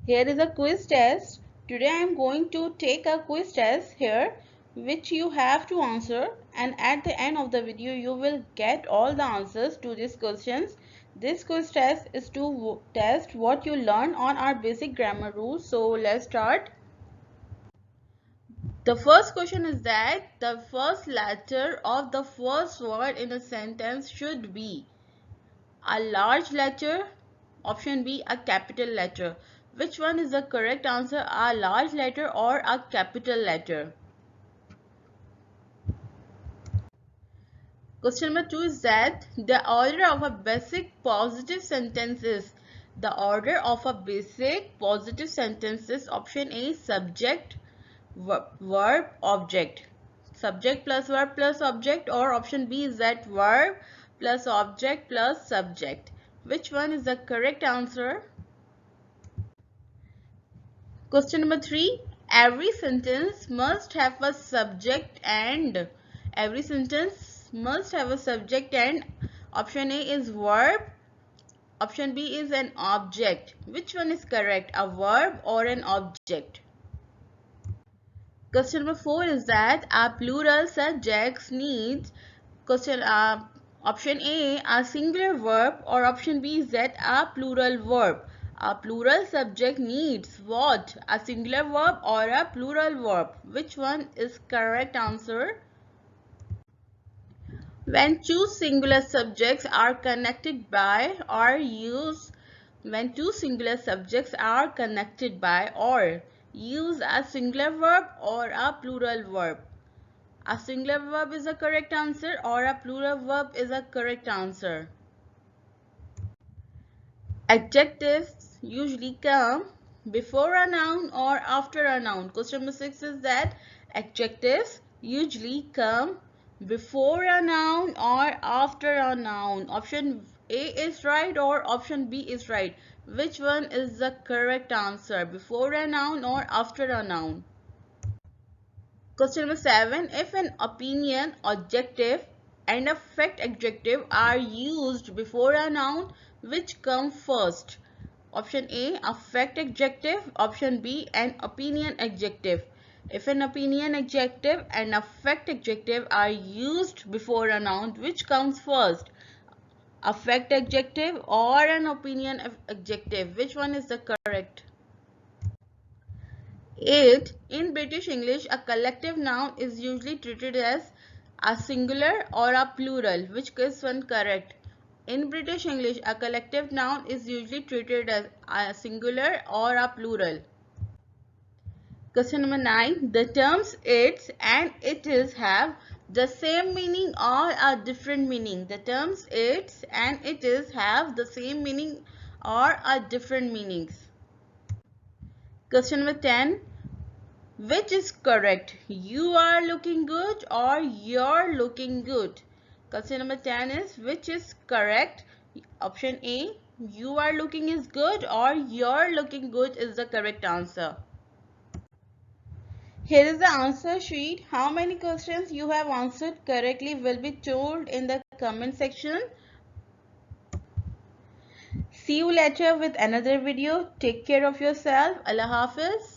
Here is a quiz test. Today I am going to take a quiz test here which you have to answer, and at the end of the video you will get all the answers to these questions. This quiz test is to test what you learn on our basic grammar rules. So let's start. The first question is that the first letter of the first word in a sentence should be a large letter, option B, a capital letter. Which one is the correct answer, a large letter or a capital letter? Question number 2 is that the order of a basic positive sentence is, the order of a basic positive sentence is option A, subject, verb, object. Subject plus verb plus object, or option B is that verb plus object plus subject. Which one is the correct answer? Question number 3. Every sentence must have a subject and. Every sentence must have a subject and. Option A is verb. Option B is an object. Which one is correct? A verb or an object? Question number 4 is that a plural subject needs option A, a singular verb, or option B is that a plural verb. A plural subject needs what? A singular verb or a plural verb? Which one is correct answer? When two singular subjects are connected by or use when two singular subjects are connected by or use a singular verb or a plural verb. A singular verb is a correct answer or a plural verb is a correct answer. Adjectives usually come before a noun or after a noun. Question number 6 is that adjectives usually come before a noun or after a noun. Option A is right or option B is right. Which one is the correct answer? Before a noun or after a noun? Question number 7. If an opinion adjective and affect adjective are used before a noun, which comes first? Option A, affect adjective. Option B, an opinion adjective. If an opinion adjective and affect adjective are used before a noun, which comes first? Affect adjective or an opinion adjective? Which one is the correct? 8. In British English, a collective noun is usually treated as a singular or a plural. Which is one correct? In British English, a collective noun is usually treated as a singular or a plural. Question number 9. The terms its and it is have the same meaning or a different meaning. The terms its and it is have the same meaning or a different meanings. Question number 10. Which is correct? You are looking good or you're looking good? Question number 10 is which is correct? Option A, you are looking is good or you're looking good is the correct answer. Here is the answer sheet. How many questions you have answered correctly will be told in the comment section. See you later with another video. Take care of yourself. Allah Hafiz.